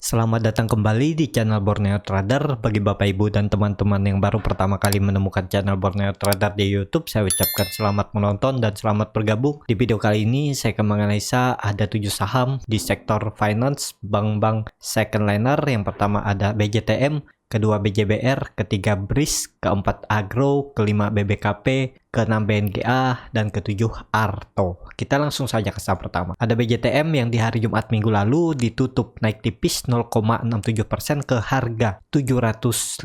Selamat datang kembali di channel Borneo Trader. Bagi Bapak Ibu dan teman-teman yang baru pertama kali menemukan channel Borneo Trader di YouTube, saya ucapkan selamat menonton dan selamat bergabung. Di video kali ini saya akan menganalisa ada 7 saham di sektor finance, bank-bank second liner. Yang pertama ada BJTM, kedua BJBR, ketiga BRIS, keempat Agro, kelima BBKP, keenam BNGA, dan ketujuh Arto. Kita langsung saja ke saham pertama. Ada BJTM yang di hari Jumat minggu lalu ditutup naik tipis 0,67% ke harga 750.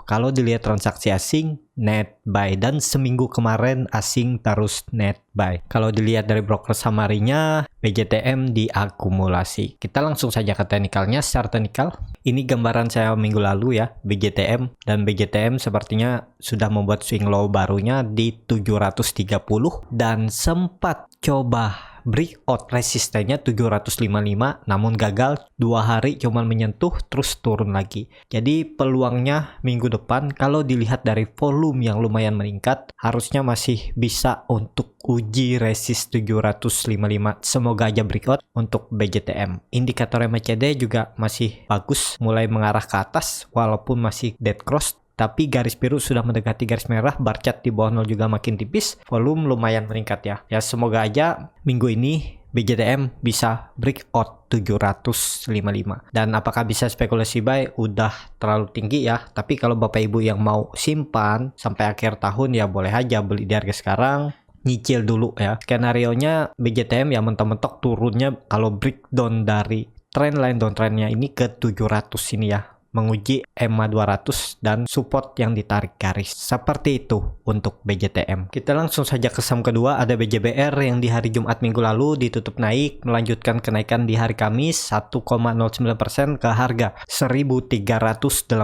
Kalau dilihat transaksi asing, net buy, dan seminggu kemarin asing terus net buy. Kalau dilihat dari broker summary-nya, BJTM diakumulasi. Kita langsung saja ke teknikalnya. Secara teknikal, ini gambaran saya minggu lalu ya, BJTM, dan BJTM sepertinya sudah membuat swing low barunya di 730 dan sempat coba breakout resistennya 755, namun gagal. 2 hari cuma menyentuh terus turun lagi. Jadi peluangnya minggu depan kalau dilihat dari volume yang lumayan meningkat, harusnya masih bisa untuk uji resist 755. Semoga aja breakout untuk BJTM. Indikator MACD juga masih bagus, mulai mengarah ke atas walaupun masih dead cross. Tapi garis biru sudah mendekati garis merah, bar chart di bawah 0 juga makin tipis, volume lumayan meningkat ya. Ya semoga aja minggu ini BJTM bisa breakout 755. Dan apakah bisa spekulasi buy? Udah terlalu tinggi ya. Tapi kalau Bapak Ibu yang mau simpan sampai akhir tahun ya boleh aja beli di harga sekarang. Nyicil dulu ya. Skenario-nya BJTM ya mentok-mentok turunnya kalau breakdown dari trendline downtrendnya ini ke 700 ini ya, menguji EMA 200 dan support yang ditarik garis. Seperti itu untuk BJTM. Kita langsung saja ke saham kedua, ada BJBR yang di hari Jumat minggu lalu ditutup naik, melanjutkan kenaikan di hari Kamis 1,09% ke harga 1385.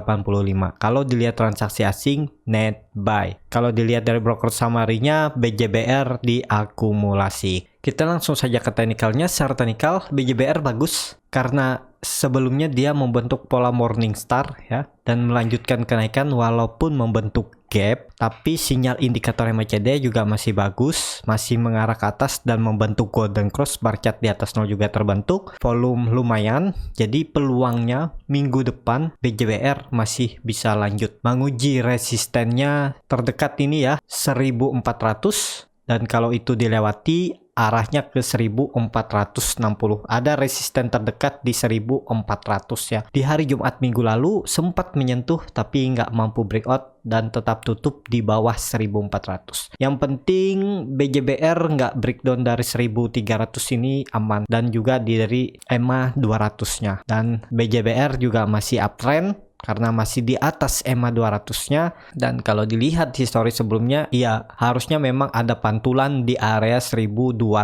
Kalau dilihat transaksi asing, net buy. Kalau dilihat dari broker summary-nya, BJBR diakumulasi. Kita langsung saja ke teknikalnya. Secara teknikal, BJBR bagus karena sebelumnya dia membentuk pola morning star ya, dan melanjutkan kenaikan walaupun membentuk gap, tapi sinyal indikator MACD juga masih bagus, masih mengarah ke atas dan membentuk golden cross. Bar chart di atas 0 juga terbentuk, volume lumayan, jadi peluangnya minggu depan BJBR masih bisa lanjut menguji resistennya terdekat ini ya, 1400, dan kalau itu dilewati arahnya ke 1460. Ada resisten terdekat di 1400 ya. Di hari Jumat minggu lalu sempat menyentuh tapi nggak mampu breakout dan tetap tutup di bawah 1400. Yang penting BJBR nggak breakdown dari 1300 ini aman, dan juga dari EMA 200-nya. Dan BJBR juga masih uptrend karena masih di atas EMA 200-nya, dan kalau dilihat histori sebelumnya ya harusnya memang ada pantulan di area 1290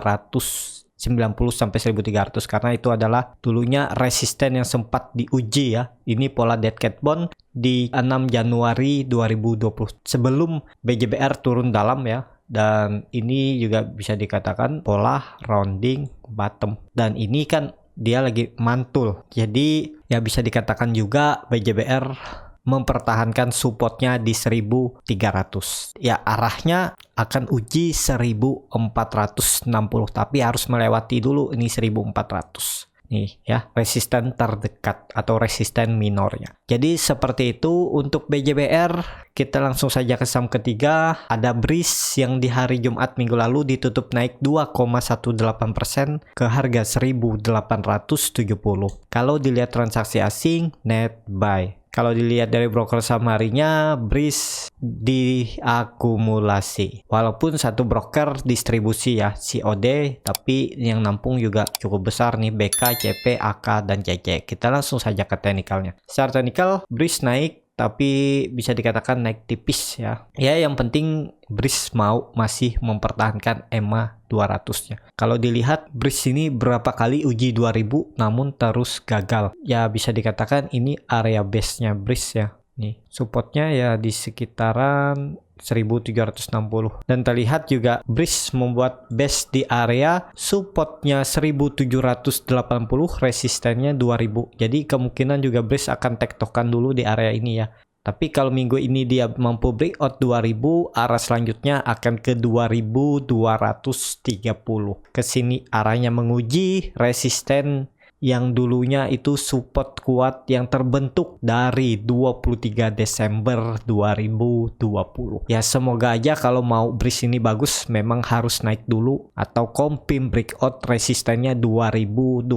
sampai 1300 karena itu adalah dulunya resisten yang sempat diuji ya. Ini pola dead cat bond di 6 Januari 2020 sebelum BJBR turun dalam ya. Dan ini juga bisa dikatakan pola rounding bottom, dan ini kan dia lagi mantul. Jadi ya bisa dikatakan juga BJBR mempertahankan supportnya di 1300. Ya arahnya akan uji 1460, tapi harus melewati dulu ini 1400. Nih ya, resisten terdekat atau resisten minornya. Jadi seperti itu untuk BJBR. Kita langsung saja ke saham ketiga, ada BRIS yang di hari Jumat minggu lalu ditutup naik 2,18% ke harga 1870. Kalau dilihat transaksi asing, net buy. Kalau dilihat dari broker summary-nya, BRIS diakumulasi. Walaupun satu broker distribusi ya, COD, tapi yang nampung juga cukup besar nih, BK, CP, AK, dan CC. Kita langsung saja ke teknikalnya. Secara teknikal, BRIS naik, tapi bisa dikatakan naik tipis ya. Ya yang penting BRIS masih mempertahankan EMA 200-nya. Kalau dilihat BRIS ini berapa kali uji 2000 namun terus gagal. Ya bisa dikatakan ini area base-nya BRIS ya. Nih, supportnya ya di sekitaran 1760. Dan terlihat juga BRIS membuat base di area supportnya 1780, resistennya 2000. Jadi kemungkinan juga BRIS akan tektokan dulu di area ini ya. Tapi kalau minggu ini dia mampu breakout 2000, arah selanjutnya akan ke 2230. Ke sini arahnya menguji resisten yang dulunya itu support kuat yang terbentuk dari 23 Desember 2020. Ya semoga aja kalau mau breeze ini bagus memang harus naik dulu atau confirm breakout resistennya 2230.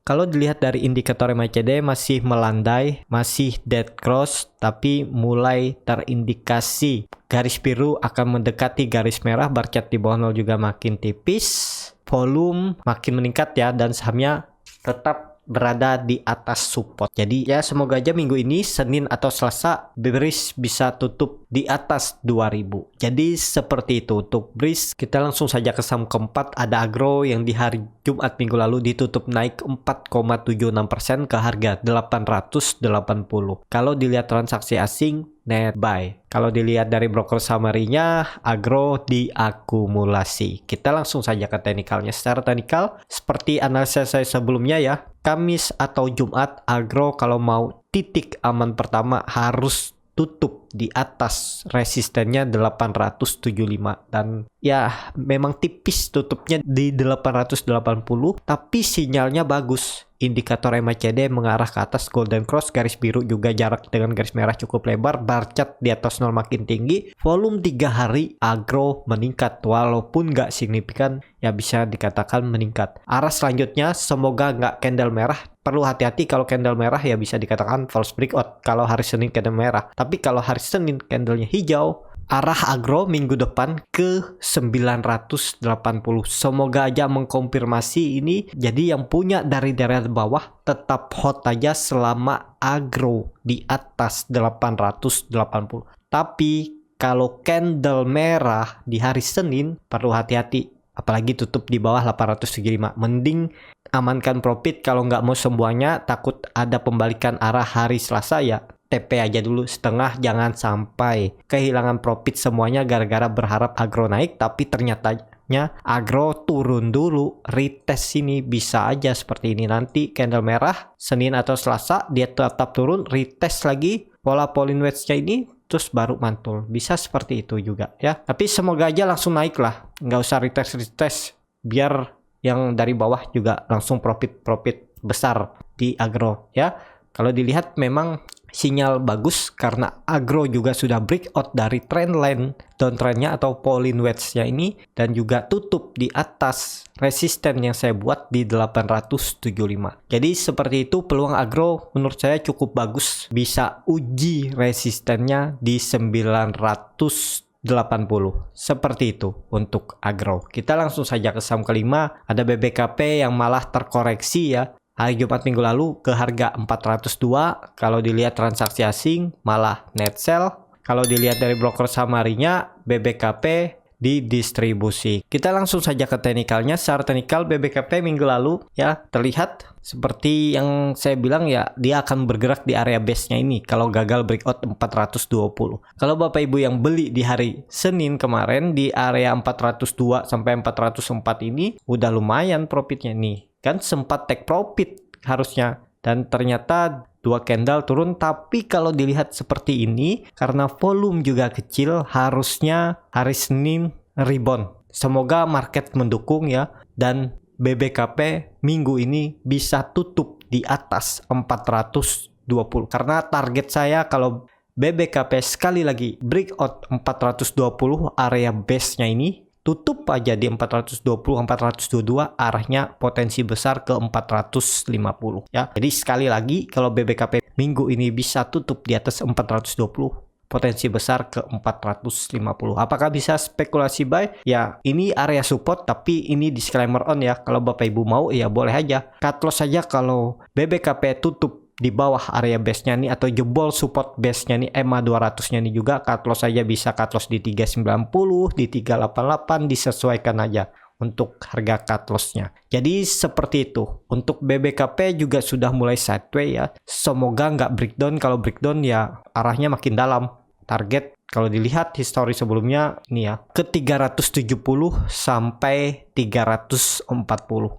Kalau dilihat dari indikator MACD masih melandai, masih dead cross, tapi mulai terindikasi garis biru akan mendekati garis merah, bar chart di bawah 0 juga makin tipis, volume makin meningkat ya, dan sahamnya tetap berada di atas support. Jadi ya semoga aja minggu ini Senin atau Selasa breeze bisa tutup di atas 2000. Jadi seperti itu untuk breeze. Kita langsung saja ke saham keempat, ada Agro yang di hari Jumat minggu lalu ditutup naik 4,76% ke harga 880. Kalau dilihat transaksi asing net buy. Kalau dilihat dari broker summary-nya, Agro diakumulasi. Kita langsung saja ke teknikalnya. Secara teknikal, seperti analisa saya sebelumnya ya, Kamis atau Jumat, Agro kalau mau titik aman pertama harus tutup di atas resistennya 875, dan ya memang tipis tutupnya di 880, tapi sinyalnya bagus. Indikator MACD mengarah ke atas, golden cross, garis biru juga jarak dengan garis merah cukup lebar, bar chart di atas 0 makin tinggi, volume 3 hari Agro meningkat walaupun nggak signifikan, ya bisa dikatakan meningkat. Arah selanjutnya semoga nggak candle merah. Perlu hati-hati kalau candle merah ya bisa dikatakan false breakout kalau hari Senin candle merah. Tapi kalau hari Senin candlenya hijau, arah Agro minggu depan ke 980. Semoga aja mengkonfirmasi ini. Jadi yang punya dari daerah bawah tetap hot aja selama Agro di atas 880. Tapi kalau candle merah di hari Senin perlu hati-hati, apalagi tutup di bawah 875. Mending amankan profit. Kalau nggak mau semuanya, takut ada pembalikan arah hari Selasa, ya TP aja dulu setengah, jangan sampai kehilangan profit semuanya gara-gara berharap Agro naik tapi ternyatanya Agro turun dulu. Retest ini bisa aja seperti ini, nanti candle merah Senin atau Selasa dia tetap turun, retest lagi pola Pauline wedge-nya ini, terus baru mantul. Bisa seperti itu juga ya, tapi semoga aja langsung naik lah, nggak usah retest biar yang dari bawah juga langsung profit besar di Agro ya. Kalau dilihat memang sinyal bagus karena Agro juga sudah breakout dari trendline downtrendnya atau Pauline wedge-nya ini, dan juga tutup di atas resisten yang saya buat di 875. Jadi seperti itu peluang Agro menurut saya cukup bagus, bisa uji resistennya di 980. Seperti itu untuk Agro. Kita langsung saja ke saham kelima, ada BBKP yang malah terkoreksi ya. Hari Jumat minggu lalu ke harga 402. Kalau dilihat transaksi asing malah net sell. Kalau dilihat dari broker summary-nya, BBKP didistribusi. Kita langsung saja ke teknikalnya. Secara teknikal BBKP minggu lalu ya terlihat seperti yang saya bilang ya, dia akan bergerak di area base-nya ini kalau gagal breakout 420. Kalau Bapak Ibu yang beli di hari Senin kemarin di area 402 sampai 404 ini udah lumayan profitnya nih. Kan sempat take profit harusnya, dan ternyata 2 candle turun. Tapi kalau dilihat seperti ini, karena volume juga kecil, harusnya hari Senin rebound. Semoga market mendukung ya, dan BBKP minggu ini bisa tutup di atas 420. Karena target saya kalau BBKP sekali lagi breakout 420 area base-nya ini, tutup aja di 420-422, arahnya potensi besar ke 450 ya. Jadi sekali lagi kalau BBKP minggu ini bisa tutup di atas 420, potensi besar ke 450. Apakah bisa spekulasi buy? Ya ini area support, tapi ini disclaimer on ya. Kalau Bapak Ibu mau ya boleh aja. Cut loss saja kalau BBKP tutup di bawah area base-nya nih atau jebol support base-nya nih, EMA 200-nya nih juga cut loss saja, bisa cut loss di 390, di 388, disesuaikan aja untuk harga cut loss-nya. Jadi seperti itu. Untuk BBKP juga sudah mulai sideways ya. Semoga nggak breakdown. Kalau breakdown ya arahnya makin dalam. Target kalau dilihat histori sebelumnya ini ya ke 370 sampai 340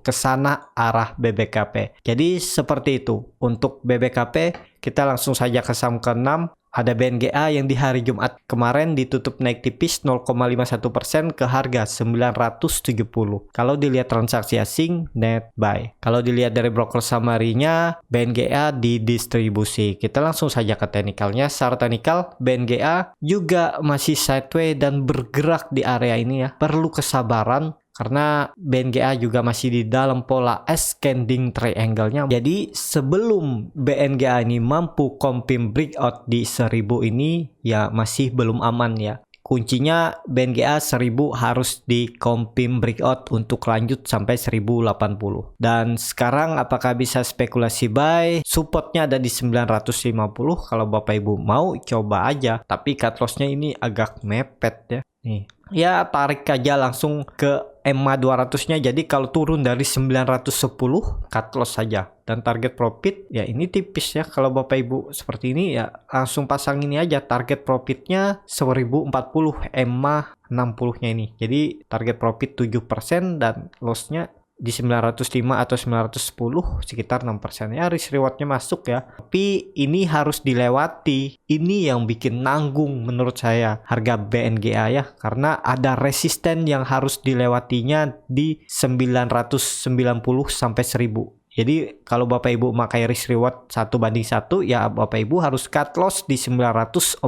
ke sana arah BBKP. Jadi seperti itu untuk BBKP. Kita langsung saja ke saham ke-6. Ada BNGA yang di hari Jumat kemarin ditutup naik tipis 0,51% ke harga 970. Kalau dilihat transaksi asing, net buy. Kalau dilihat dari broker summary-nya, BNGA didistribusi. Kita langsung saja ke teknikalnya. Secara teknikal, BNGA juga masih sideways dan bergerak di area ini ya. Perlu kesabaran. Karena BNGA juga masih di dalam pola ascending triangle-nya. Jadi sebelum BNGA ini mampu confirm breakout di 1000 ini ya masih belum aman ya. Kuncinya BNGA 1000 harus di confirm breakout untuk lanjut sampai 1080. Dan sekarang apakah bisa spekulasi buy? Supportnya ada di 950. Kalau Bapak Ibu mau coba aja. Tapi cut loss-nya ini agak mepet ya. Nih. Ya tarik aja langsung ke EMA 200-nya. Jadi kalau turun dari 910 cut loss saja. Dan target profit ya ini tipis ya. Kalau Bapak Ibu seperti ini ya langsung pasang ini aja. Target profitnya 1040, EMA 60-nya ini. Jadi target profit 7% dan loss-nya di 905 atau 910 sekitar 6% ya. Risk rewardnya masuk ya, tapi ini harus dilewati. Ini yang bikin nanggung menurut saya harga BNGA ya, karena ada resisten yang harus dilewatinya di 990 sampai 1000. Jadi kalau Bapak Ibu pakai risk reward 1:1 ya Bapak Ibu harus cut loss di 940.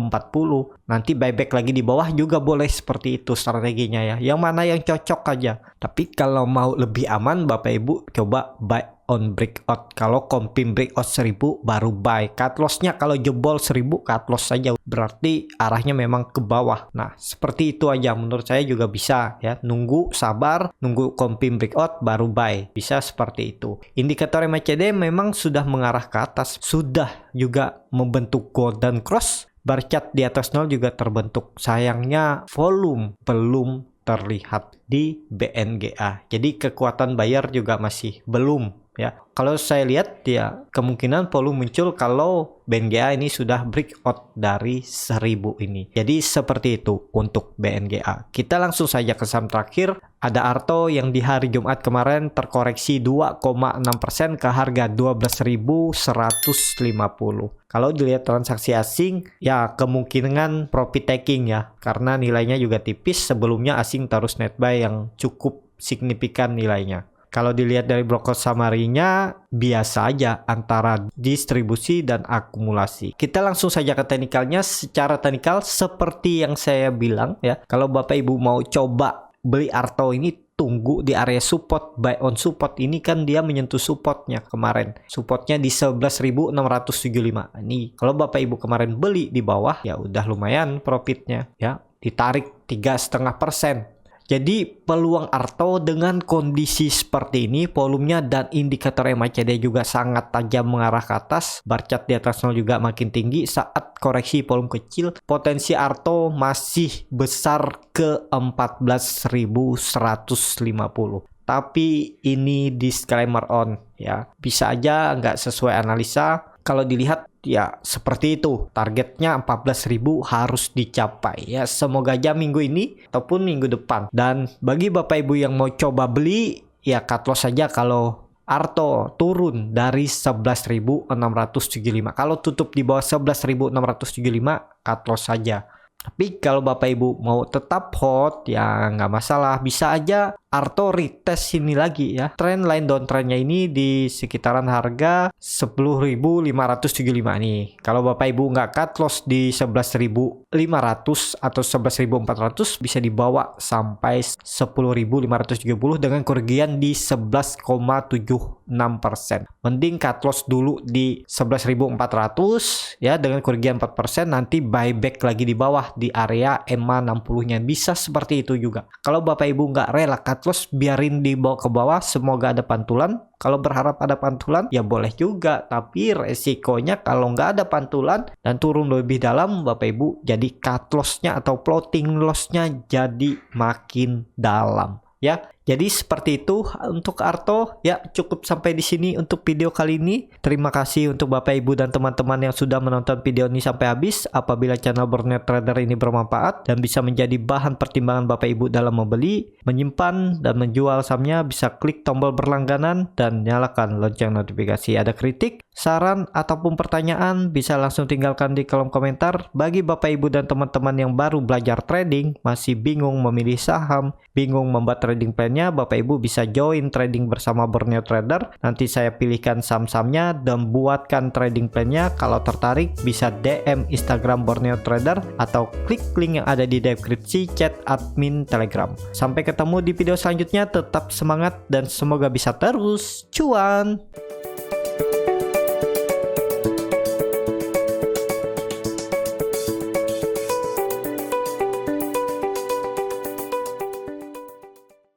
Nanti buyback lagi di bawah juga boleh, seperti itu strateginya ya. Yang mana yang cocok aja. Tapi kalau mau lebih aman Bapak Ibu coba buy on breakout. Kalau confirm breakout 1000 baru buy. Cut loss-nya kalau jebol 1000 cut loss saja. Berarti arahnya memang ke bawah. Nah, seperti itu aja menurut saya juga bisa ya. Nunggu sabar, nunggu confirm breakout baru buy. Bisa seperti itu. Indikator MACD memang sudah mengarah ke atas. Sudah juga membentuk golden cross. Bar chart di atas 0 juga terbentuk. Sayangnya volume belum terlihat di BNGA. Jadi kekuatan buyer juga masih belum. Ya, kalau saya lihat ya kemungkinan volume muncul kalau BNGA ini sudah breakout dari 1000 ini. Jadi seperti itu untuk BNGA. Kita langsung saja ke saham terakhir. Ada Arto yang di hari Jumat kemarin terkoreksi 2,6% ke harga 12.150. Kalau dilihat transaksi asing ya kemungkinan profit taking ya, karena nilainya juga tipis. Sebelumnya asing terus net buy yang cukup signifikan nilainya. Kalau dilihat dari broker summary-nya biasa aja antara distribusi dan akumulasi. Kita langsung saja ke teknikalnya. Secara teknikal seperti yang saya bilang ya, kalau Bapak Ibu mau coba beli Arto ini tunggu di area support, buy on support. Ini kan dia menyentuh supportnya kemarin. Supportnya di 11.675. Ini kalau Bapak Ibu kemarin beli di bawah ya udah lumayan profitnya ya. Ditarik 3,5%. Jadi peluang Arto dengan kondisi seperti ini, volumenya dan indikator MACD juga sangat tajam mengarah ke atas. Bar chart di atas 0 juga makin tinggi. Saat koreksi volume kecil, potensi Arto masih besar ke 14.150. Tapi ini disclaimer on ya. Bisa aja nggak sesuai analisa. Kalau dilihat ya seperti itu, targetnya 14.000 harus dicapai ya. Semoga aja minggu ini ataupun minggu depan. Dan bagi Bapak Ibu yang mau coba beli ya cut loss saja kalau Arto turun dari 11.675. Kalau tutup di bawah 11.675 cut loss saja. Tapi kalau Bapak Ibu mau tetap hot ya nggak masalah, bisa aja Arto retest ini lagi ya. Trend line downtrendnya ini di sekitaran harga 10.575 nih. Kalau Bapak Ibu nggak cut loss di 11.500 atau 11.400 bisa dibawa sampai 10.570 dengan kerugian di 11,76%. Mending cut loss dulu di 11.400 ya dengan kerugian 4%, nanti buyback lagi di bawah di area EMA 60-nya. Bisa seperti itu juga. Kalau Bapak Ibu nggak rela cut loss, biarin dibawa ke bawah, semoga ada pantulan. Kalau berharap ada pantulan ya boleh juga, tapi resikonya kalau nggak ada pantulan dan turun lebih dalam, Bapak Ibu jadi cut loss-nya atau floating loss-nya jadi makin dalam ya. Jadi seperti itu untuk Arto. Ya, cukup sampai di sini untuk video kali ini. Terima kasih untuk Bapak Ibu dan teman-teman yang sudah menonton video ini sampai habis. Apabila channel Borneo Trader ini bermanfaat dan bisa menjadi bahan pertimbangan Bapak Ibu dalam membeli, menyimpan, dan menjual sahamnya, bisa klik tombol berlangganan dan nyalakan lonceng notifikasi. Ada kritik, saran, ataupun pertanyaan, bisa langsung tinggalkan di kolom komentar. Bagi Bapak Ibu dan teman-teman yang baru belajar trading, masih bingung memilih saham, bingung membuat trading plan-nya, Bapak Ibu bisa join trading bersama Borneo Trader. Nanti saya pilihkan saham-sahamnya dan buatkan trading plan-nya. Kalau tertarik bisa DM Instagram Borneo Trader atau klik link yang ada di deskripsi chat admin Telegram. Sampai ketemu di video selanjutnya, tetap semangat dan semoga bisa terus cuan.